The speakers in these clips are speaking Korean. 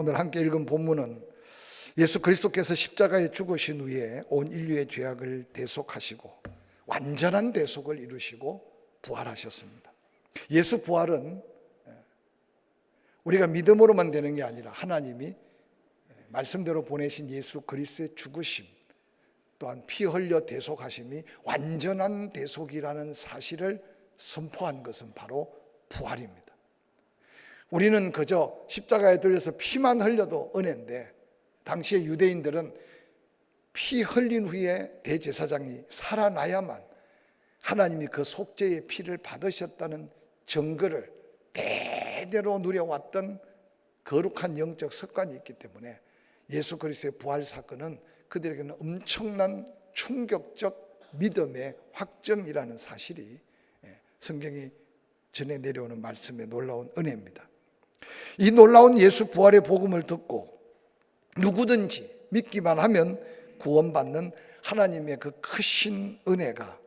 오늘 함께 읽은 본문은 예수 그리스도께서 십자가에 죽으신 후에 온 인류의 죄악을 대속하시고 완전한 대속을 이루시고 부활하셨습니다. 예수 부활은 우리가 믿음으로만 되는 게 아니라 하나님이 말씀대로 보내신 예수 그리스도의 죽으심, 또한 피 흘려 대속하심이 완전한 대속이라는 사실을 선포한 것은 바로 부활입니다. 우리는 그저 십자가에 들려서 피만 흘려도 은혜인데, 당시의 유대인들은 피 흘린 후에 대제사장이 살아나야만 하나님이 그 속죄의 피를 받으셨다는 증거를 대대로 누려왔던 거룩한 영적 습관이 있기 때문에 예수 그리스도의 부활 사건은 그들에게는 엄청난 충격적 믿음의 확정이라는 사실이 성경이 전해 내려오는 말씀의 놀라운 은혜입니다. 이 놀라운 예수 부활의 복음을 듣고 누구든지 믿기만 하면 구원받는 하나님의 그 크신 은혜가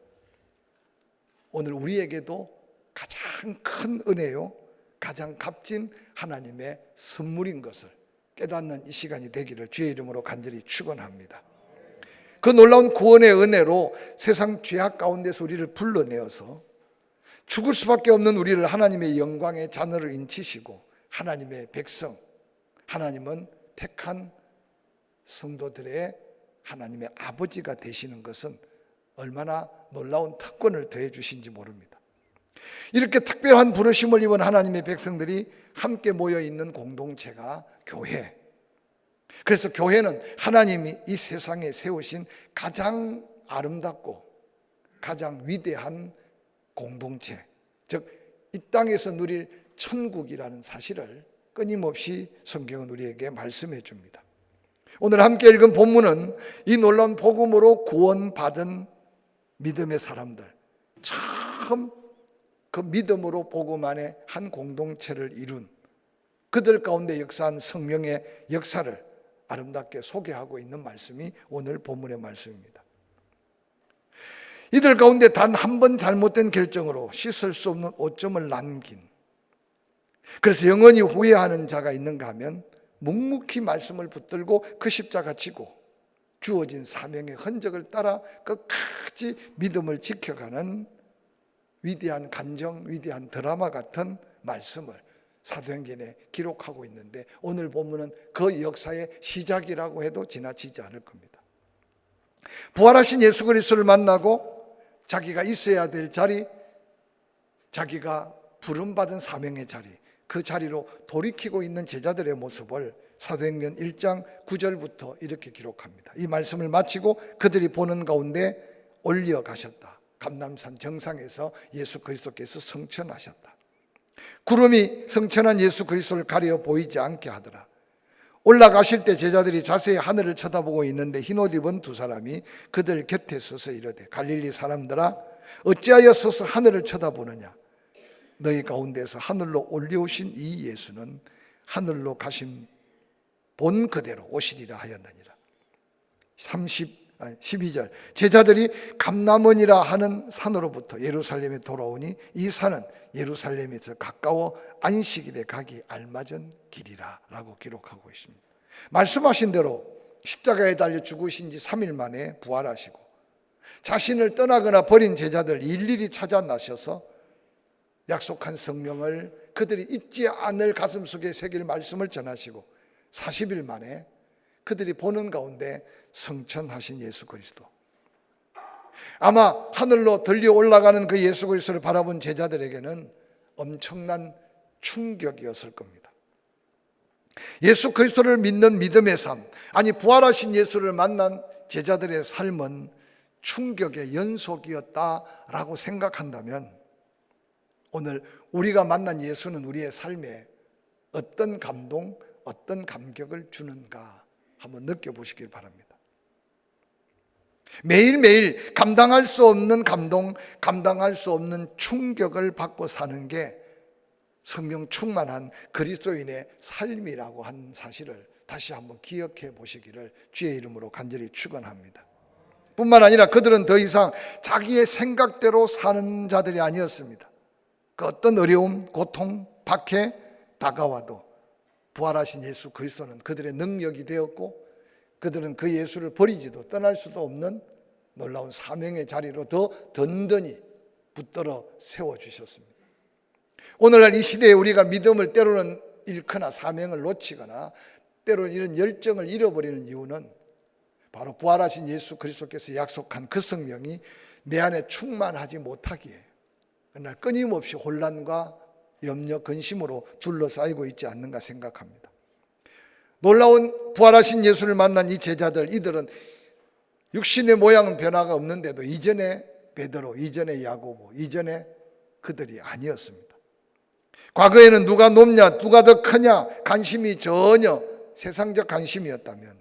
오늘 우리에게도 가장 큰 은혜요, 가장 값진 하나님의 선물인 것을 깨닫는 이 시간이 되기를 주의 이름으로 간절히 축원합니다. 그 놀라운 구원의 은혜로 세상 죄악 가운데서 우리를 불러내어서 죽을 수밖에 없는 우리를 하나님의 영광의 자녀를 인치시고 하나님의 백성, 하나님은 택한 성도들의 하나님의 아버지가 되시는 것은 얼마나 놀라운 특권을 더해 주신지 모릅니다. 이렇게 특별한 부르심을 입은 하나님의 백성들이 함께 모여 있는 공동체가 교회. 그래서 교회는 하나님이 이 세상에 세우신 가장 아름답고 가장 위대한 공동체, 즉 이 땅에서 누릴 천국이라는 사실을 끊임없이 성경은 우리에게 말씀해 줍니다. 오늘 함께 읽은 본문은 이 놀라운 복음으로 구원받은 믿음의 사람들, 처음 그 믿음으로 복음 안에 한 공동체를 이룬 그들 가운데 역사한 성령의 역사를 아름답게 소개하고 있는 말씀이 오늘 본문의 말씀입니다. 이들 가운데 단 한 번 잘못된 결정으로 씻을 수 없는 오점을 남긴, 그래서 영원히 후회하는 자가 있는가 하면 묵묵히 말씀을 붙들고 그 십자가 지고 주어진 사명의 흔적을 따라 끝까지 믿음을 지켜가는 위대한 간정, 위대한 드라마 같은 말씀을 사도행전에 기록하고 있는데, 오늘 본문은 그 역사의 시작이라고 해도 지나치지 않을 겁니다. 부활하신 예수 그리스도를 만나고 자기가 있어야 될 자리, 자기가 부름받은 사명의 자리, 그 자리로 돌이키고 있는 제자들의 모습을 사도행전 1장 9절부터 이렇게 기록합니다. 이 말씀을 마치고 그들이 보는 가운데 올려가셨다. 감람산 정상에서 예수 그리스도께서 성천하셨다. 구름이 성천한 예수 그리스도를 가려 보이지 않게 하더라. 올라가실 때 제자들이 자세히 하늘을 쳐다보고 있는데 흰옷 입은 두 사람이 그들 곁에 서서 이르되, 갈릴리 사람들아, 어찌하여 서서 하늘을 쳐다보느냐? 너희 가운데서 하늘로 올려오신 이 예수는 하늘로 가신 본 그대로 오시리라 하였느니라. 12절, 제자들이 감람원이라 하는 산으로부터 예루살렘에 돌아오니 이 산은 예루살렘에서 가까워 안식일에 가기 알맞은 길이라 라고 기록하고 있습니다. 말씀하신 대로 십자가에 달려 죽으신 지 3일 만에 부활하시고 자신을 떠나거나 버린 제자들 일일이 찾아 나셔서 약속한 성령을 그들이 잊지 않을 가슴속에 새길 말씀을 전하시고 40일 만에 그들이 보는 가운데 성천하신 예수 그리스도, 아마 하늘로 들려 올라가는 그 예수 그리스도를 바라본 제자들에게는 엄청난 충격이었을 겁니다. 예수 그리스도를 믿는 믿음의 삶, 아니 부활하신 예수를 만난 제자들의 삶은 충격의 연속이었다라고 생각한다면 오늘 우리가 만난 예수는 우리의 삶에 어떤 감동, 어떤 감격을 주는가 한번 느껴보시길 바랍니다. 매일매일 감당할 수 없는 감동, 감당할 수 없는 충격을 받고 사는 게 성령 충만한 그리스도인의 삶이라고 하는 사실을 다시 한번 기억해 보시기를 주의 이름으로 간절히 축원합니다. 뿐만 아니라 그들은 더 이상 자기의 생각대로 사는 자들이 아니었습니다. 그 어떤 어려움, 고통, 박해 다가와도 부활하신 예수 그리스도는 그들의 능력이 되었고 그들은 그 예수를 버리지도 떠날 수도 없는 놀라운 사명의 자리로 더 든든히 붙들어 세워주셨습니다. 오늘날 이 시대에 우리가 믿음을 때로는 잃거나 사명을 놓치거나 때로는 이런 열정을 잃어버리는 이유는 바로 부활하신 예수 그리스도께서 약속한 그 성령이 내 안에 충만하지 못하기에 그날 끊임없이 혼란과 염려, 근심으로 둘러싸이고 있지 않는가 생각합니다. 놀라운 부활하신 예수를 만난 이 제자들, 이들은 육신의 모양은 변화가 없는데도 이전에 베드로, 이전에 야고보, 이전에 그들이 아니었습니다. 과거에는 누가 높냐, 누가 더 크냐 관심이 전혀 세상적 관심이었다면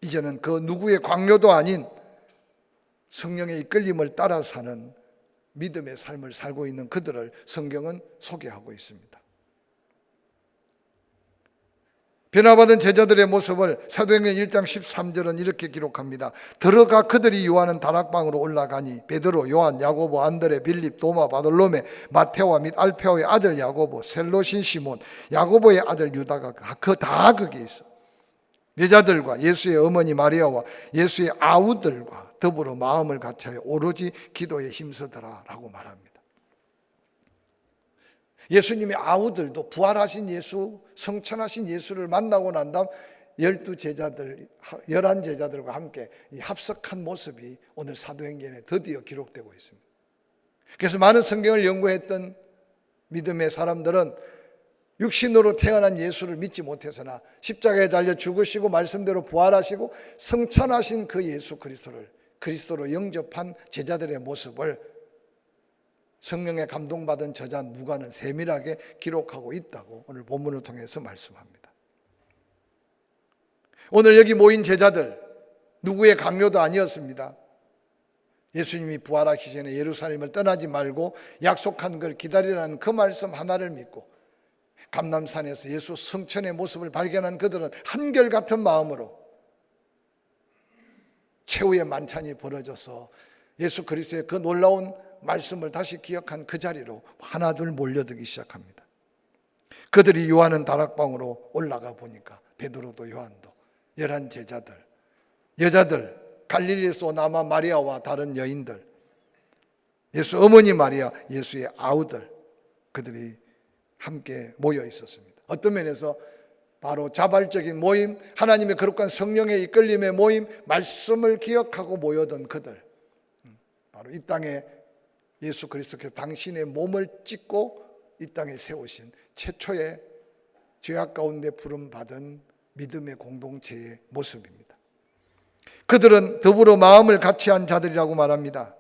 이제는 그 누구의 광요도 아닌 성령의 이끌림을 따라 사는 믿음의 삶을 살고 있는 그들을 성경은 소개하고 있습니다. 변화받은 제자들의 모습을 사도행전 1장 13절은 이렇게 기록합니다. 들어가 그들이 요하는 다락방으로 올라가니 베드로, 요한, 야고보, 안드레, 빌립, 도마, 바돌로메, 마테오와 및 알페오의 아들 야고보, 셀로신 시몬, 야고보의 아들 유다가 다 거기에 있어. 여자들과 예수의 어머니 마리아와 예수의 아우들과 더불어 마음을 같이하여 오로지 기도에 힘쓰더라 라고 말합니다. 예수님의 아우들도 부활하신 예수, 성천하신 예수를 만나고 난 다음 11 제자들과 함께 합석한 모습이 오늘 사도행전에 드디어 기록되고 있습니다. 그래서 많은 성경을 연구했던 믿음의 사람들은 육신으로 태어난 예수를 믿지 못해서나 십자가에 달려 죽으시고 말씀대로 부활하시고 성천하신 그 예수 그리스도를 그리스도로 영접한 제자들의 모습을 성령에 감동받은 저자 누가는 세밀하게 기록하고 있다고 오늘 본문을 통해서 말씀합니다. 오늘 여기 모인 제자들 누구의 강요도 아니었습니다. 예수님이 부활하기 전에 예루살렘을 떠나지 말고 약속한 걸 기다리라는 그 말씀 하나를 믿고 감람산에서 예수 성천의 모습을 발견한 그들은 한결같은 마음으로 최후의 만찬이 벌어져서 예수 그리스도의 그 놀라운 말씀을 다시 기억한 그 자리로 하나둘 몰려들기 시작합니다. 그들이 요하는 다락방으로 올라가 보니까 베드로도 요한도 11 제자들, 여자들, 갈릴리에서 온 아마 마리아와 다른 여인들, 예수 어머니 마리아, 예수의 아우들, 그들이 함께 모여 있었습니다. 어떤 면에서 바로 자발적인 모임, 하나님의 거룩한 성령의 이끌림의 모임, 말씀을 기억하고 모여든 그들, 바로 이 땅에 예수 그리스도께서 당신의 몸을 찢고 이 땅에 세우신 최초의 죄악 가운데 부름받은 믿음의 공동체의 모습입니다. 그들은 더불어 마음을 같이한 자들이라고 말합니다.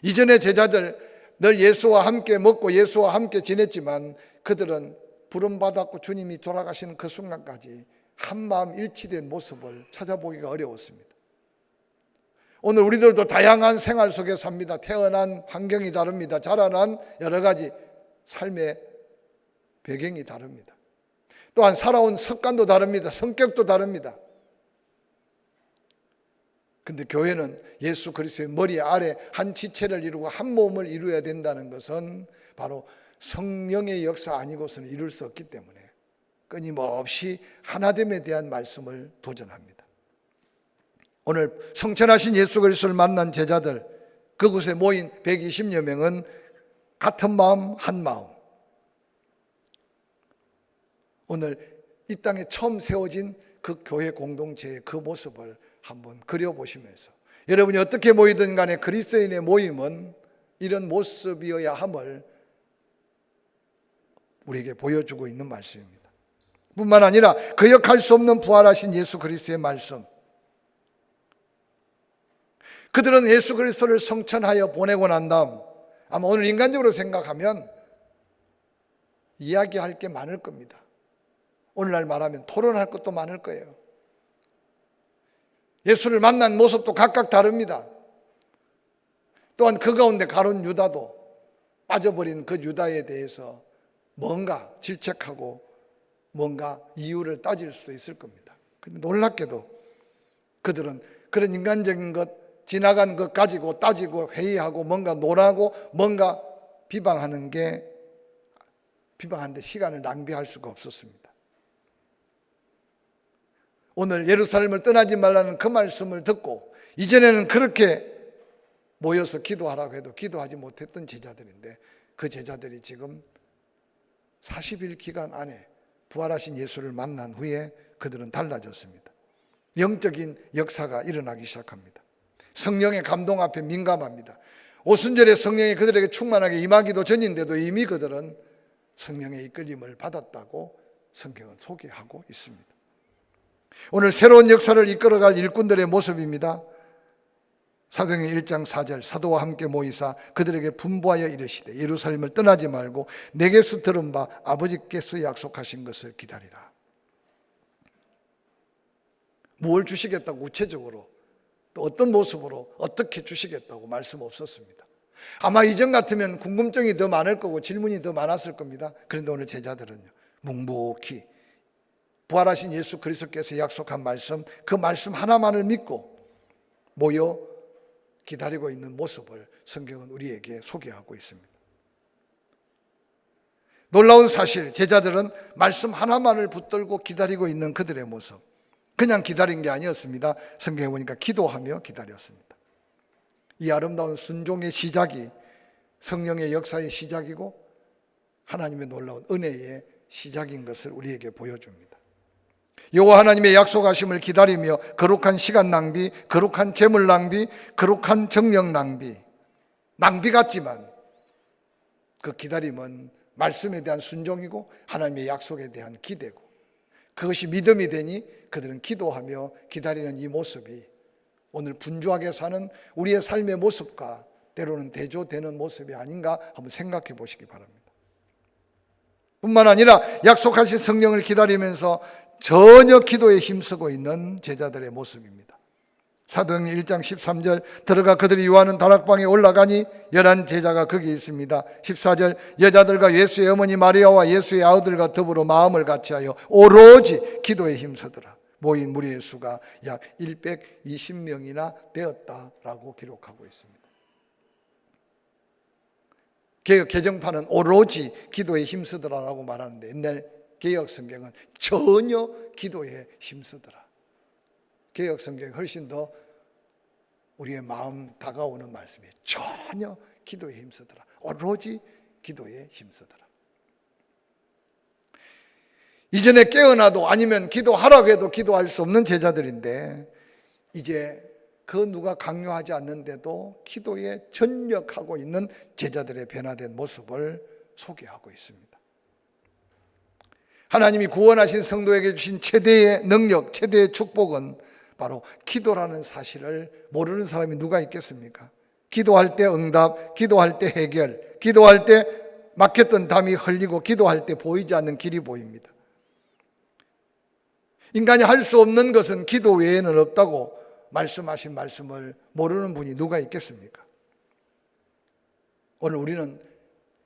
이전의 제자들 늘 예수와 함께 먹고 예수와 함께 지냈지만 그들은 부름받았고 주님이 돌아가시는 그 순간까지 한마음 일치된 모습을 찾아보기가 어려웠습니다. 오늘 우리들도 다양한 생활 속에 삽니다. 태어난 환경이 다릅니다. 자라난 여러 가지 삶의 배경이 다릅니다. 또한 살아온 습관도 다릅니다. 성격도 다릅니다. 근데 교회는 예수 그리스도의 머리 아래 한 지체를 이루고 한 몸을 이루어야 된다는 것은 바로 성령의 역사 아니고서는 이룰 수 없기 때문에 끊임없이 하나됨에 대한 말씀을 도전합니다. 오늘 성천하신 예수 그리스도를 만난 제자들, 그곳에 모인 120여 명은 같은 마음 한 마음, 오늘 이 땅에 처음 세워진 그 교회 공동체의 그 모습을 한번 그려보시면서 여러분이 어떻게 모이든 간에 그리스도인의 모임은 이런 모습이어야 함을 우리에게 보여주고 있는 말씀입니다. 뿐만 아니라 거역할 수 없는 부활하신 예수 그리스도의 말씀, 그들은 예수 그리스도를 성천하여 보내고 난 다음 아마 오늘 인간적으로 생각하면 이야기할 게 많을 겁니다. 오늘날 말하면 토론할 것도 많을 거예요. 예수를 만난 모습도 각각 다릅니다. 또한 그 가운데 가룟 유다도 빠져버린 그 유다에 대해서 뭔가 질책하고 뭔가 이유를 따질 수도 있을 겁니다. 근데 놀랍게도 그들은 그런 인간적인 것, 지나간 것 가지고 따지고 회의하고 뭔가 논하고 뭔가 비방하는데 시간을 낭비할 수가 없었습니다. 오늘 예루살렘을 떠나지 말라는 그 말씀을 듣고 이전에는 그렇게 모여서 기도하라고 해도 기도하지 못했던 제자들인데 그 제자들이 지금 40일 기간 안에 부활하신 예수를 만난 후에 그들은 달라졌습니다. 영적인 역사가 일어나기 시작합니다. 성령의 감동 앞에 민감합니다. 오순절에 성령이 그들에게 충만하게 임하기도 전인데도 이미 그들은 성령의 이끌림을 받았다고 성경은 소개하고 있습니다. 오늘 새로운 역사를 이끌어갈 일꾼들의 모습입니다. 사도행전 1장 4절 사도와 함께 모이사 그들에게 분부하여 이르시되 예루살렘을 떠나지 말고 내게서 들은 바 아버지께서 약속하신 것을 기다리라. 무엇을 주시겠다고 구체적으로 또 어떤 모습으로 어떻게 주시겠다고 말씀 없었습니다. 아마 이전 같으면 궁금증이 더 많을 거고 질문이 더 많았을 겁니다. 그런데 오늘 제자들은요 묵묵히 부활하신 예수 그리스도께서 약속한 말씀, 그 말씀 하나만을 믿고 모여 기다리고 있는 모습을 성경은 우리에게 소개하고 있습니다. 놀라운 사실, 제자들은 말씀 하나만을 붙들고 기다리고 있는 그들의 모습, 그냥 기다린 게 아니었습니다. 성경에 보니까 기도하며 기다렸습니다. 이 아름다운 순종의 시작이 성령의 역사의 시작이고 하나님의 놀라운 은혜의 시작인 것을 우리에게 보여줍니다. 여호와 하나님의 약속하심을 기다리며 거룩한 시간 낭비, 거룩한 재물 낭비, 거룩한 정력 낭비, 낭비 같지만 그 기다림은 말씀에 대한 순종이고 하나님의 약속에 대한 기대고 그것이 믿음이 되니 그들은 기도하며 기다리는 이 모습이 오늘 분주하게 사는 우리의 삶의 모습과 때로는 대조되는 모습이 아닌가 한번 생각해 보시기 바랍니다. 뿐만 아니라 약속하신 성령을 기다리면서 전혀 기도에 힘쓰고 있는 제자들의 모습입니다. 사도행전 1장 13절 들어가 그들이 요하는 다락방에 올라가니 11 제자가 거기 있습니다. 14절 여자들과 예수의 어머니 마리아와 예수의 아우들과 더불어 마음을 같이하여 오로지 기도에 힘쓰더라. 모인 무리의 수가 약 120명이나 되었다라고 기록하고 있습니다. 개역 개정판은 오로지 기도에 힘쓰더라라고 말하는데 옛날 개역 성경은 전혀 기도에 힘쓰더라. 개역 성경이 훨씬 더 우리의 마음 다가오는 말씀이에요. 전혀 기도에 힘쓰더라. 오로지 기도에 힘쓰더라. 이전에 깨어나도 아니면 기도하라고 해도 기도할 수 없는 제자들인데 이제 그 누가 강요하지 않는데도 기도에 전력하고 있는 제자들의 변화된 모습을 소개하고 있습니다. 하나님이 구원하신 성도에게 주신 최대의 능력, 최대의 축복은 바로 기도라는 사실을 모르는 사람이 누가 있겠습니까? 기도할 때 응답, 기도할 때 해결, 기도할 때 막혔던 담이 흘리고 기도할 때 보이지 않는 길이 보입니다. 인간이 할 수 없는 것은 기도 외에는 없다고 말씀하신 말씀을 모르는 분이 누가 있겠습니까? 오늘 우리는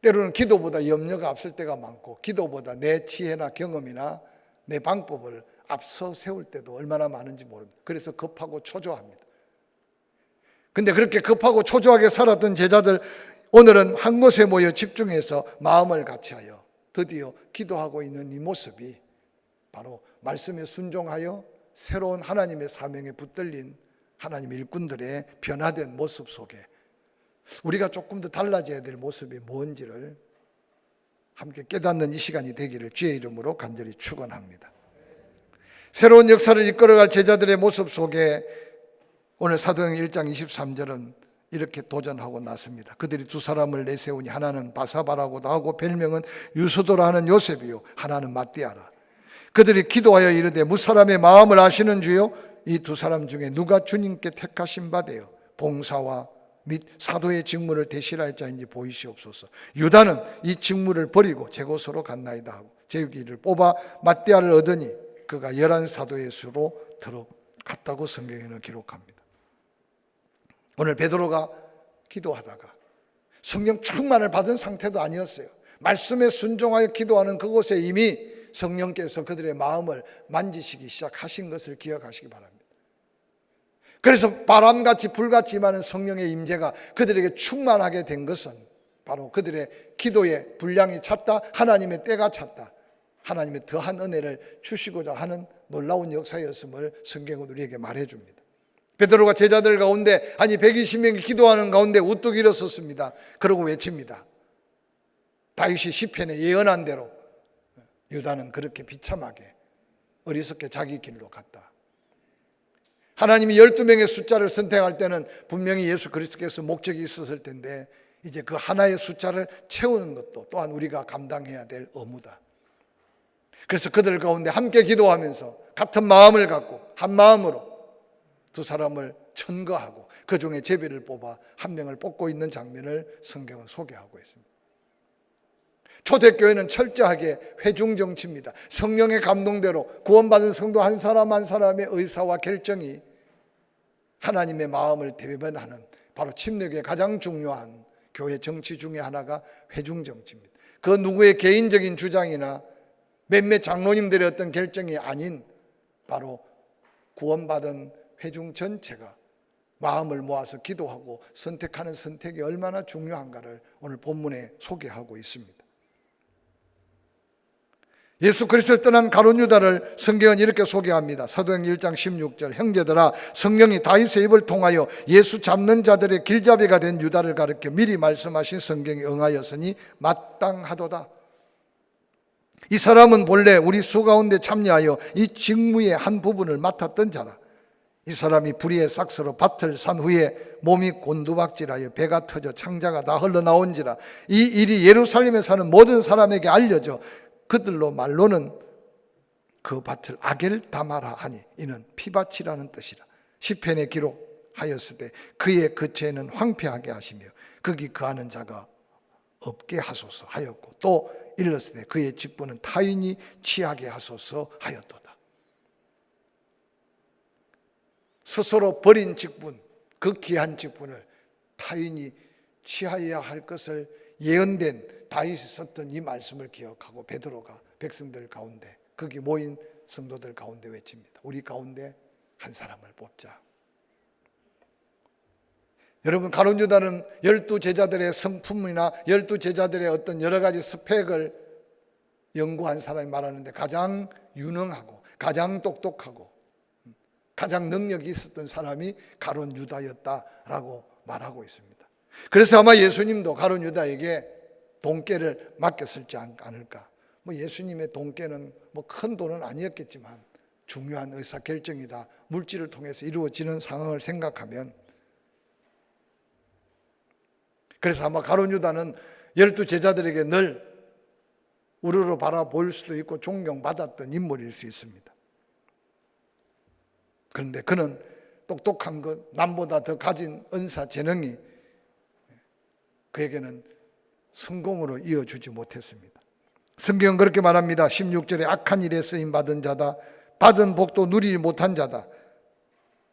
때로는 기도보다 염려가 앞설 때가 많고 기도보다 내 지혜나 경험이나 내 방법을 앞서 세울 때도 얼마나 많은지 모릅니다. 그래서 급하고 초조합니다. 근데 그렇게 급하고 초조하게 살았던 제자들 오늘은 한 곳에 모여 집중해서 마음을 같이하여 드디어 기도하고 있는 이 모습이 바로 말씀에 순종하여 새로운 하나님의 사명에 붙들린 하나님의 일꾼들의 변화된 모습 속에 우리가 조금 더 달라져야 될 모습이 뭔지를 함께 깨닫는 이 시간이 되기를 주의 이름으로 간절히 축원합니다. 새로운 역사를 이끌어갈 제자들의 모습 속에 오늘 사도행전 1장 23절은 이렇게 도전하고 났습니다. 그들이 두 사람을 내세우니 하나는 바사바라고도 하고 별명은 유수도라 하는 요셉이요 하나는 matti아라. 그들이 기도하여 이르되 무사람의 마음을 아시는 주요 이 두 사람 중에 누가 주님께 택하신 바 되어 봉사와 및 사도의 직무를 대신할 자인지 보이시옵소서. 유다는 이 직무를 버리고 제 곳으로 갔나이다 하고 제위기를 뽑아 matti아를 얻으니 그가 11 사도의 수로 들어갔다고 성경에는 기록합니다. 오늘 베드로가 기도하다가 성령 충만을 받은 상태도 아니었어요. 말씀에 순종하여 기도하는 그곳에 이미 성령께서 그들의 마음을 만지시기 시작하신 것을 기억하시기 바랍니다. 그래서 바람같이 불같이 임하는 성령의 임재가 그들에게 충만하게 된 것은 바로 그들의 기도의 분량이 찼다, 하나님의 때가 찼다, 하나님의 더한 은혜를 주시고자 하는 놀라운 역사였음을 성경은 우리에게 말해줍니다. 베드로가 제자들 가운데 120명이 기도하는 가운데 우뚝 일어섰습니다. 그러고 외칩니다. 다윗이 시편에 예언한 대로 유다는 그렇게 비참하게 어리석게 자기 길로 갔다. 하나님이 12명의 숫자를 선택할 때는 분명히 예수 그리스도께서 목적이 있었을 텐데 이제 그 하나의 숫자를 채우는 것도 또한 우리가 감당해야 될 의무다. 그래서 그들 가운데 함께 기도하면서 같은 마음을 갖고 한 마음으로 두 사람을 천거하고 그 중에 제비를 뽑아 한 명을 뽑고 있는 장면을 성경은 소개하고 있습니다. 초대교회는 철저하게 회중정치입니다. 성령의 감동대로 구원받은 성도 한 사람 한 사람의 의사와 결정이 하나님의 마음을 대변하는 바로 침례교회의 가장 중요한 교회 정치 중에 하나가 회중정치입니다. 그 누구의 개인적인 주장이나 몇몇 장로님들의 어떤 결정이 아닌 바로 구원받은 회중 전체가 마음을 모아서 기도하고 선택하는 선택이 얼마나 중요한가를 오늘 본문에 소개하고 있습니다. 예수 그리스도를 떠난 가룟 유다를 성경은 이렇게 소개합니다. 사도행전 1장 16절 형제들아 성령이 다윗의 입을 통하여 예수 잡는 자들의 길잡이가 된 유다를 가르쳐 미리 말씀하신 성경에 응하였으니 마땅하도다. 이 사람은 본래 우리 수 가운데 참여하여 이 직무의 한 부분을 맡았던 자라. 이 사람이 불의의 삭스로 밭을 산 후에 몸이 곤두박질하여 배가 터져 창자가 다 흘러나온지라. 이 일이 예루살렘에 사는 모든 사람에게 알려져 그들로 말로는 그 밭을 아겔다마라 하니 이는 피밭이라는 뜻이라. 시편에 기록하였으되 그의 거처에는 황폐하게 하시며 거기 거하는 자가 없게 하소서 하였고 또 일렀으되 그의 직분은 타인이 취하게 하소서 하였도다. 스스로 버린 직분, 그 귀한 직분을 타인이 취하여야 할 것을 예언된 다윗이 썼던 이 말씀을 기억하고 베드로가 백성들 가운데 거기 모인 성도들 가운데 외칩니다. 우리 가운데 한 사람을 뽑자. 여러분 가룟 유다는 12제자들의 성품이나 12제자들의 어떤 여러 가지 스펙을 연구한 사람이 말하는데 가장 유능하고 가장 똑똑하고 가장 능력이 있었던 사람이 가룟 유다였다라고 말하고 있습니다. 그래서 아마 예수님도 가룟 유다에게 돈깨를 맡겼을지 않을까. 예수님의 돈깨는 큰 돈은 아니었겠지만 중요한 의사결정이다. 물질을 통해서 이루어지는 상황을 생각하면 그래서 아마 가룟 유다는 12제자들에게 늘 우러러 바라볼 수도 있고 존경받았던 인물일 수 있습니다. 그런데 그는 똑똑한 것, 남보다 더 가진 은사, 재능이 그에게는 성공으로 이어주지 못했습니다. 성경은 그렇게 말합니다. 16절에 악한 일에 쓰임받은 자다. 받은 복도 누리지 못한 자다.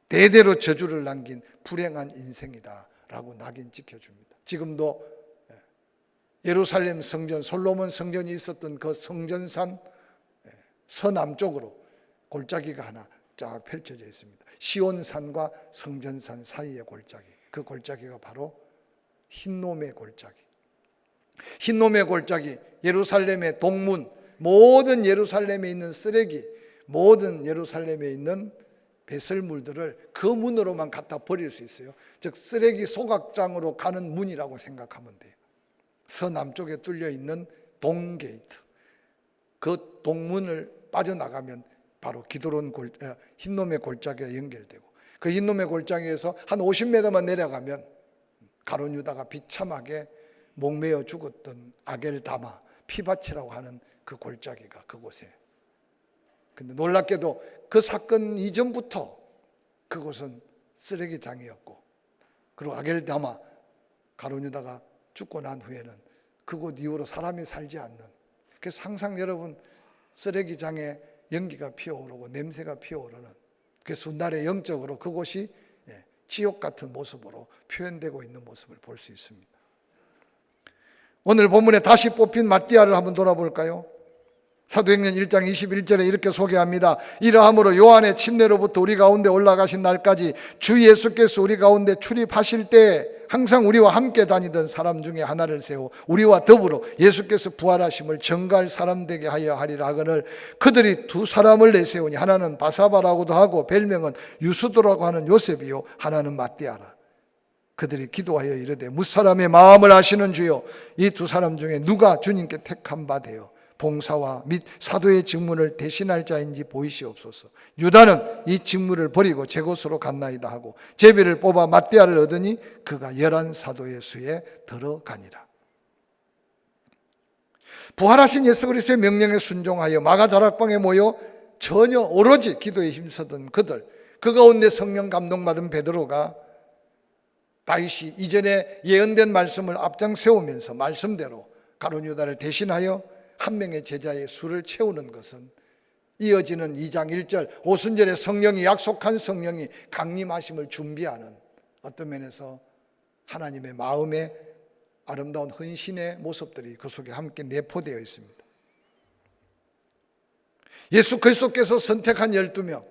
대대로 저주를 남긴 불행한 인생이다 라고 낙인 찍혀줍니다. 지금도 예루살렘 성전, 솔로몬 성전이 있었던 그 성전산 서남쪽으로 골짜기가 하나 쫙 펼쳐져 있습니다. 시온산과 성전산 사이의 골짜기, 그 골짜기가 바로 흰놈의 골짜기. 흰놈의 골짜기, 예루살렘의 동문, 모든 예루살렘에 있는 쓰레기, 모든 예루살렘에 있는 배설물들을 그 문으로만 갖다 버릴 수 있어요. 즉 쓰레기 소각장으로 가는 문이라고 생각하면 돼요. 서남쪽에 뚫려 있는 동게이트, 그 동문을 빠져나가면 바로 기드론 흰놈의 골짜기가 연결되고 그 흰놈의 골짜기에서 한 50m만 내려가면 가룟 유다가 비참하게 목매어 죽었던 아겔다마 피밭이라고 하는 그 골짜기가 그곳에. 근데 놀랍게도 그 사건 이전부터 그곳은 쓰레기장이었고 그리고 아겔다마 가룟 유다가 죽고 난 후에는 그곳 이후로 사람이 살지 않는, 그래서 항상 여러분 쓰레기장에 연기가 피어오르고 냄새가 피어오르는, 그래서 훗날에 영적으로 그곳이 지옥 같은 모습으로 표현되고 있는 모습을 볼 수 있습니다. 오늘 본문에 다시 뽑힌 마띠아를 한번 돌아볼까요? 사도행전 1장 21절에 이렇게 소개합니다. 이러함으로 요한의 침례로부터 우리 가운데 올라가신 날까지 주 예수께서 우리 가운데 출입하실 때 항상 우리와 함께 다니던 사람 중에 하나를 세워 우리와 더불어 예수께서 부활하심을 전가할 사람 되게 하여 하리라 하거늘 그들이 두 사람을 내세우니 하나는 바사바라고도 하고 별명은 유수도라고 하는 요셉이요 하나는 matthe아라. 그들이 기도하여 이르되 무사람의 마음을 아시는 주여 이 두 사람 중에 누가 주님께 택한 바 되어 봉사와 및 사도의 직무를 대신할 자인지 보이시옵소서. 유다는 이 직무를 버리고 제 곳으로 갔나이다 하고 제비를 뽑아 matthe아를 얻으니 그가 11 사도의 수에 들어가니라. 부활하신 예수 그리스도의 명령에 순종하여 마가다락방에 모여 전혀 오로지 기도에 힘쓰던 그들, 그 가운데 성령 감동받은 베드로가 다윗이 이전에 예언된 말씀을 앞장 세우면서 말씀대로 가룟 유다를 대신하여 한 명의 제자의 수를 채우는 것은 이어지는 2장 1절 오순절에 성령이 약속한 성령이 강림하심을 준비하는 어떤 면에서 하나님의 마음의 아름다운 헌신의 모습들이 그 속에 함께 내포되어 있습니다. 예수 그리스도께서 선택한 12명,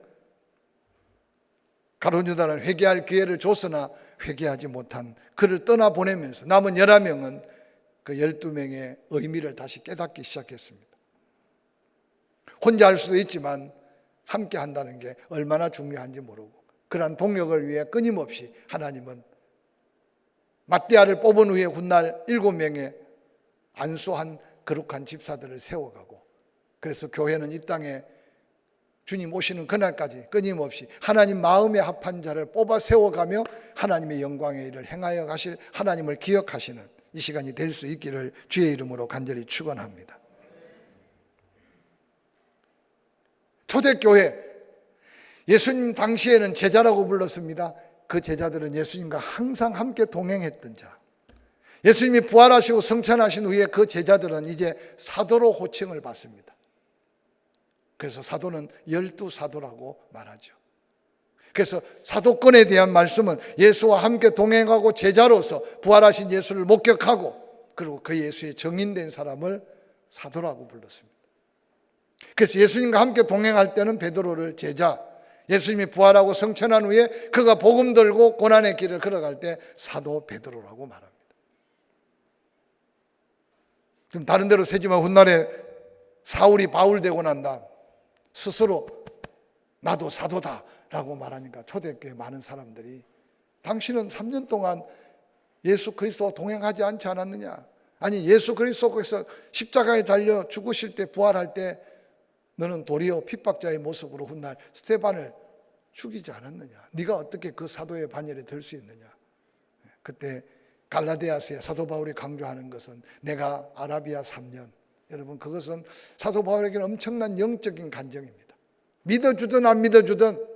가룟 유다는 회개할 기회를 줬으나 회개하지 못한 그를 떠나보내면서 남은 11명은 그 12명의 의미를 다시 깨닫기 시작했습니다. 혼자 할 수도 있지만 함께 한다는 게 얼마나 중요한지 모르고 그러한 동역을 위해 끊임없이 하나님은 matthe아를 뽑은 후에 훗날 7명의 안수한 거룩한 집사들을 세워가고 그래서 교회는 이 땅에 주님 오시는 그날까지 끊임없이 하나님 마음에 합한 자를 뽑아 세워가며 하나님의 영광의 일을 행하여 가실 하나님을 기억하시는 이 시간이 될 수 있기를 주의 이름으로 간절히 축원합니다. 초대교회, 예수님 당시에는 제자라고 불렀습니다. 그 제자들은 예수님과 항상 함께 동행했던 자. 예수님이 부활하시고 성천하신 후에 그 제자들은 이제 사도로 호칭을 받습니다. 그래서 사도는 12사도라고 말하죠. 그래서 사도권에 대한 말씀은 예수와 함께 동행하고 제자로서 부활하신 예수를 목격하고 그리고 그 예수의 정인된 사람을 사도라고 불렀습니다. 그래서 예수님과 함께 동행할 때는 베드로를 제자, 예수님이 부활하고 성천한 후에 그가 복음 들고 고난의 길을 걸어갈 때 사도 베드로라고 말합니다. 좀 다른 데로 세지만 훗날에 사울이 바울 되고 난 다음 스스로 나도 사도다 라고 말하니까 초대교회 많은 사람들이 당신은 3년 동안 예수 그리스도와 동행하지 않지 않았느냐? 아니 예수 그리스도께서 십자가에 달려 죽으실 때 부활할 때 너는 도리어 핍박자의 모습으로 훗날 스데반을 죽이지 않았느냐? 네가 어떻게 그 사도의 반열에 들 수 있느냐? 그때 갈라디아서에 사도 바울이 강조하는 것은 내가 아라비아 3년, 여러분 그것은 사도 바울에게는 엄청난 영적인 간증입니다. 믿어주든 안 믿어주든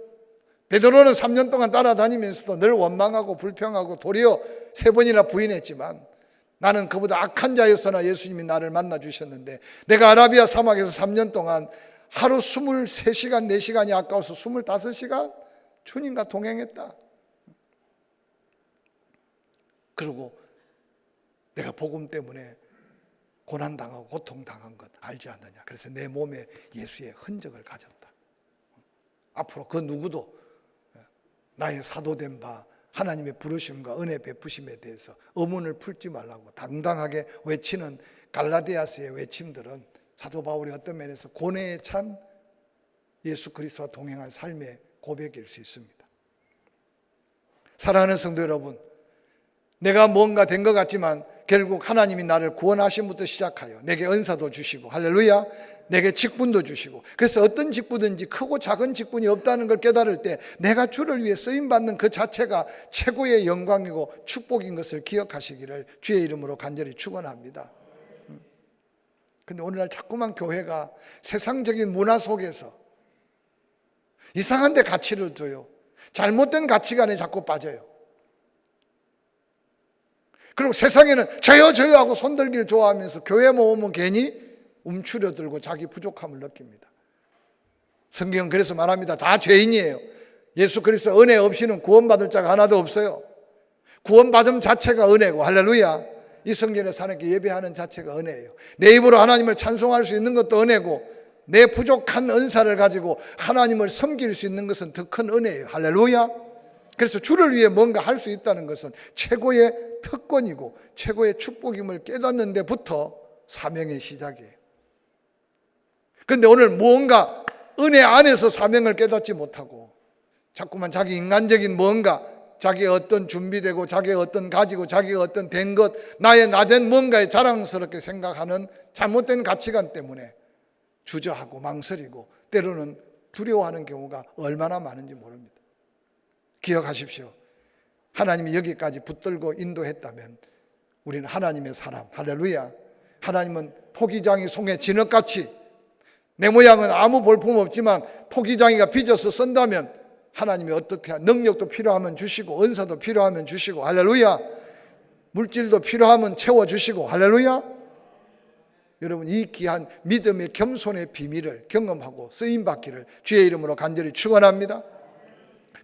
베드로는 3년 동안 따라다니면서도 늘 원망하고 불평하고 도리어 3번이나 부인했지만 나는 그보다 악한 자였으나 예수님이 나를 만나 주셨는데 내가 아라비아 사막에서 3년 동안 하루 23시간 4시간이 아까워서 25시간 주님과 동행했다. 그리고 내가 복음 때문에 고난당하고 고통당한 것 알지 않느냐. 그래서 내 몸에 예수의 흔적을 가졌다. 앞으로 그 누구도 나의 사도된 바 하나님의 부르심과 은혜 베푸심에 대해서 의문을 풀지 말라고 당당하게 외치는 갈라디아서의 외침들은 사도 바울이 어떤 면에서 고뇌에 찬 예수 그리스도와 동행한 삶의 고백일 수 있습니다. 사랑하는 성도 여러분, 내가 뭔가 된 것 같지만 결국 하나님이 나를 구원하심부터 시작하여 내게 은사도 주시고 할렐루야 내게 직분도 주시고 그래서 어떤 직분든지 크고 작은 직분이 없다는 걸 깨달을 때 내가 주를 위해 쓰임받는 그 자체가 최고의 영광이고 축복인 것을 기억하시기를 주의 이름으로 간절히 축원합니다. 근데 오늘날 자꾸만 교회가 세상적인 문화 속에서 이상한 데 가치를 둬요. 잘못된 가치관에 자꾸 빠져요. 그리고 세상에는 저요 하고 손들기를 좋아하면서 교회 모으면 괜히 움츠려들고 자기 부족함을 느낍니다. 성경은 그래서 말합니다. 다 죄인이에요. 예수 그리스도 은혜 없이는 구원받을 자가 하나도 없어요. 구원받음 자체가 은혜고 할렐루야. 이 성전에 사는 게 예배하는 자체가 은혜예요. 내 입으로 하나님을 찬송할 수 있는 것도 은혜고 내 부족한 은사를 가지고 하나님을 섬길 수 있는 것은 더 큰 은혜예요. 할렐루야. 그래서 주를 위해 뭔가 할 수 있다는 것은 최고의 특권이고 최고의 축복임을 깨닫는 데부터 사명의 시작이에요. 그런데 오늘 무언가 은혜 안에서 사명을 깨닫지 못하고 자꾸만 자기 인간적인 뭔가, 자기의 어떤 준비되고 자기의 어떤 가지고 자기의 어떤 된 것, 나의 나된 뭔가에 자랑스럽게 생각하는 잘못된 가치관 때문에 주저하고 망설이고 때로는 두려워하는 경우가 얼마나 많은지 모릅니다. 기억하십시오. 하나님이 여기까지 붙들고 인도했다면 우리는 하나님의 사람, 할렐루야. 하나님은 토기장이 송에 진흙같이, 내 모양은 아무 볼품 없지만 토기장이가 빚어서 쓴다면 하나님이 어떻게 능력도 필요하면 주시고 은사도 필요하면 주시고, 할렐루야. 물질도 필요하면 채워주시고, 할렐루야. 여러분, 이 귀한 믿음의 겸손의 비밀을 경험하고 쓰임받기를 주의 이름으로 간절히 축원합니다.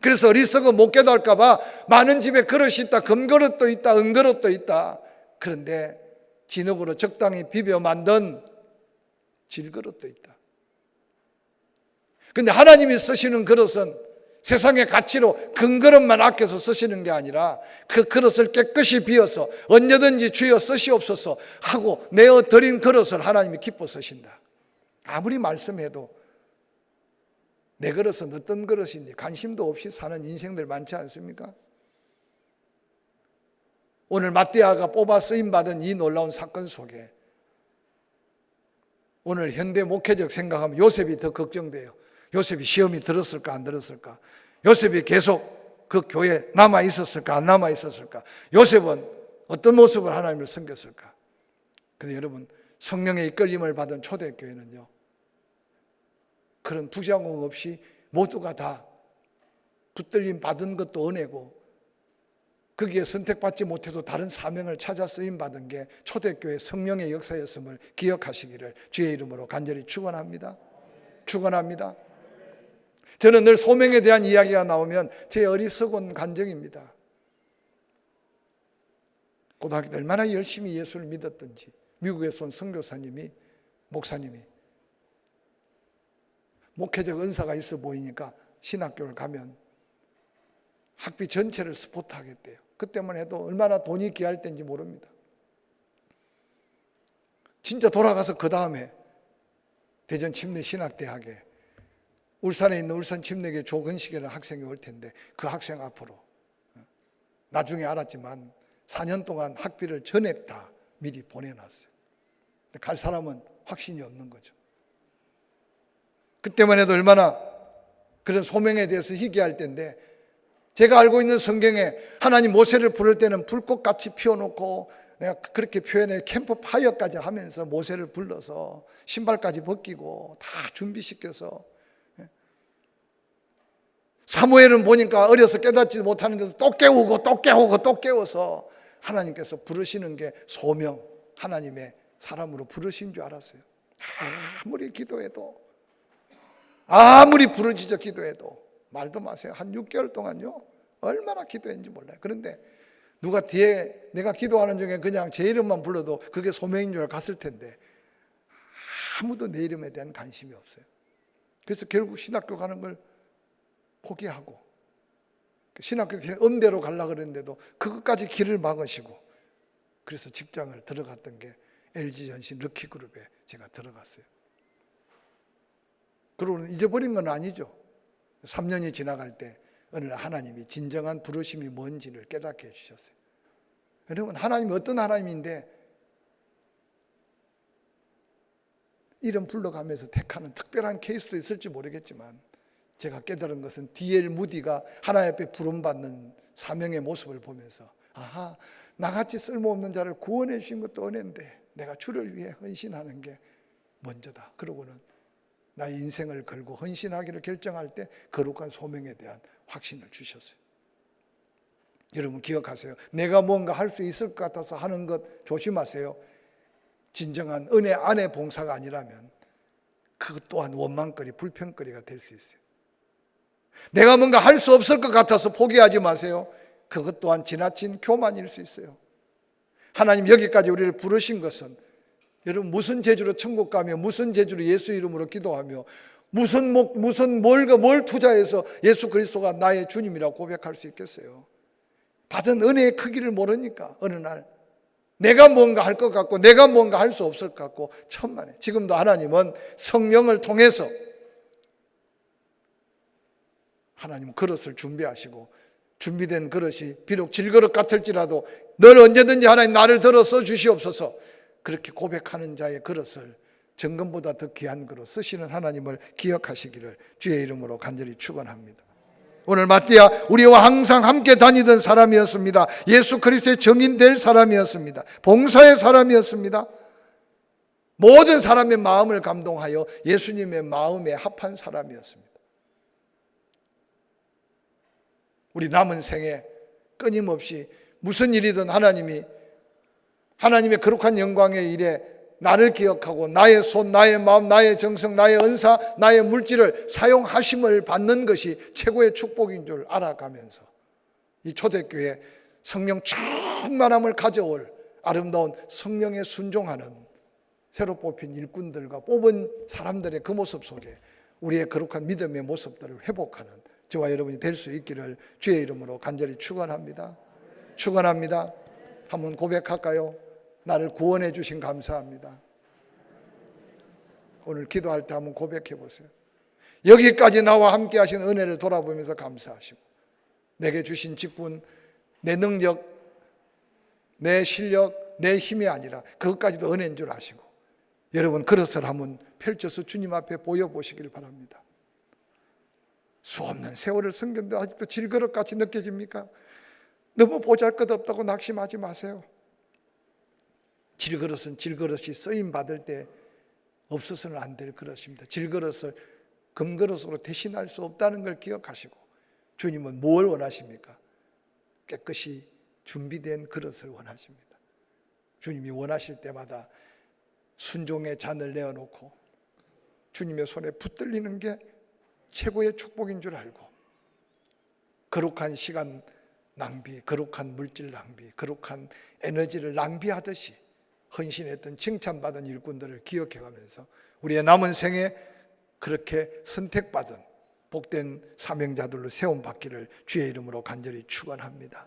그래서 어리석어 못 깨달을까 봐 많은 집에 그릇이 있다, 금그릇도 있다, 은그릇도 있다. 그런데 진흙으로 적당히 비벼 만든 질그릇도 있다. 그런데 하나님이 쓰시는 그릇은 세상의 가치로 금그릇만 아껴서 쓰시는 게 아니라 그 그릇을 깨끗이 비워서 언제든지 주여 쓰시옵소서 하고 내어 드린 그릇을 하나님이 기뻐 쓰신다. 아무리 말씀해도 내 그릇은 어떤 그릇인지 관심도 없이 사는 인생들 많지 않습니까? 오늘 마띠아가 뽑아 쓰임받은 이 놀라운 사건 속에 오늘 현대 목회적 생각하면 요셉이 더 걱정돼요. 요셉이 시험이 들었을까 안 들었을까? 요셉이 계속 그 교회에 남아 있었을까 안 남아 있었을까? 요셉은 어떤 모습을 하나님을 섬겼을까? 근데 여러분, 성령의 이끌림을 받은 초대교회는요, 그런 부작용 없이 모두가 다 붙들림 받은 것도 은혜고 거기에 선택받지 못해도 다른 사명을 찾아 쓰임받은 게 초대교회 성령의 역사였음을 기억하시기를 주의 이름으로 간절히 축원합니다. 축원합니다. 저는 늘 소명에 대한 이야기가 나오면 제 어리석은 간증입니다. 고등학교 때 얼마나 열심히 예수를 믿었던지, 미국에서 온 선교사님이, 목사님이 목회적 은사가 있어 보이니까 신학교를 가면 학비 전체를 스포트 하겠대요. 그때만 해도 얼마나 돈이 귀할 때인지 모릅니다. 진짜 돌아가서 그 다음에 대전 침례 신학대학에 울산에 있는 울산 침례교 조근식이라는 학생이 올 텐데 그 학생 앞으로 나중에 알았지만 4년 동안 학비를 전액 다 미리 보내놨어요. 갈 사람은 확신이 없는 거죠. 그때만 해도 얼마나 그런 소명에 대해서 희귀할 때인데, 제가 알고 있는 성경에 하나님 모세를 부를 때는 불꽃같이 피워놓고, 내가 그렇게 표현해, 캠프파이어까지 하면서 모세를 불러서 신발까지 벗기고 다 준비시켜서, 사무엘은 보니까 어려서 깨닫지 못하는데도 또 깨우고 또 깨우고 또 깨워서 하나님께서 부르시는 게 소명, 하나님의 사람으로 부르신 줄 알았어요. 아무리 기도해도, 아무리 부르짖어 기도해도, 말도 마세요. 한 6개월 동안요, 얼마나 기도했는지 몰라요. 그런데 누가 뒤에 내가 기도하는 중에 그냥 제 이름만 불러도 그게 소명인 줄 갔을 텐데 아무도 내 이름에 대한 관심이 없어요. 그래서 결국 신학교 가는 걸 포기하고, 신학교 음대로 가려고 그랬는데도 그것까지 길을 막으시고, 그래서 직장을 들어갔던 게 LG전신 럭키그룹에 제가 들어갔어요. 그러고 잊어버린 건 아니죠. 3년이 지나갈 때 어느 날 하나님이 진정한 부르심이 뭔지를 깨닫게 해주셨어요. 여러분, 하나님이 어떤 하나님인데 이름 불러가면서 택하는 특별한 케이스도 있을지 모르겠지만, 제가 깨달은 것은 D.L. 무디가 하나님 앞에 부름받는 사명의 모습을 보면서, 아하, 나같이 쓸모없는 자를 구원해 주신 것도 은혜인데 내가 주를 위해 헌신하는 게 먼저다. 그러고는 나의 인생을 걸고 헌신하기를 결정할 때 거룩한 소명에 대한 확신을 주셨어요. 여러분 기억하세요. 내가 뭔가 할 수 있을 것 같아서 하는 것 조심하세요. 진정한 은혜 안의 봉사가 아니라면 그것 또한 원망거리, 불평거리가 될 수 있어요. 내가 뭔가 할 수 없을 것 같아서 포기하지 마세요. 그것 또한 지나친 교만일 수 있어요. 하나님 여기까지 우리를 부르신 것은, 여러분 무슨 재주로 천국 가며 무슨 재주로 예수 이름으로 기도하며 뭘 투자해서 예수 그리스도가 나의 주님이라고 고백할 수 있겠어요? 받은 은혜의 크기를 모르니까 어느 날 내가 뭔가 할 것 같고 내가 뭔가 할 수 없을 것 같고 천만에. 지금도 하나님은 성령을 통해서 하나님은 그릇을 준비하시고 준비된 그릇이 비록 질그릇 같을지라도 늘 언제든지 하나님 나를 들어 써주시옵소서, 그렇게 고백하는 자의 그릇을 정금보다 더 귀한 그릇 쓰시는 하나님을 기억하시기를 주의 이름으로 간절히 축원합니다. 오늘 마띠아 우리와 항상 함께 다니던 사람이었습니다. 예수 그리스도의 증인 될 사람이었습니다. 봉사의 사람이었습니다. 모든 사람의 마음을 감동하여 예수님의 마음에 합한 사람이었습니다. 우리 남은 생에 끊임없이 무슨 일이든 하나님의 거룩한 영광의 일에 나를 기억하고 나의 손, 나의 마음, 나의 정성, 나의 은사, 나의 물질을 사용하심을 받는 것이 최고의 축복인 줄 알아가면서 이 초대교회 성령 충만함을 가져올 아름다운 성령에 순종하는 새로 뽑힌 일꾼들과 뽑은 사람들의 그 모습 속에 우리의 거룩한 믿음의 모습들을 회복하는 저와 여러분이 될 수 있기를 주의 이름으로 간절히 축원합니다. 축원합니다. 한번 고백할까요? 나를 구원해 주신 감사합니다. 오늘 기도할 때 한번 고백해 보세요. 여기까지 나와 함께 하신 은혜를 돌아보면서 감사하시고 내게 주신 직분, 내 능력, 내 실력, 내 힘이 아니라 그것까지도 은혜인 줄 아시고 여러분 그릇을 한번 펼쳐서 주님 앞에 보여보시길 바랍니다. 수없는 세월을 섬겼는데 아직도 질그릇같이 느껴집니까? 너무 보잘것없다고 낙심하지 마세요. 질그릇은 질그릇이 쓰임받을 때 없어서는 안 될 그릇입니다. 질그릇을 금그릇으로 대신할 수 없다는 걸 기억하시고 주님은 뭘 원하십니까? 깨끗이 준비된 그릇을 원하십니다. 주님이 원하실 때마다 순종의 잔을 내어놓고 주님의 손에 붙들리는 게 최고의 축복인 줄 알고 거룩한 시간 낭비, 거룩한 물질 낭비, 거룩한 에너지를 낭비하듯이 헌신했던 칭찬받은 일꾼들을 기억해가면서 우리의 남은 생에 그렇게 선택받은 복된 사명자들로 세움받기를 주의 이름으로 간절히 축원합니다.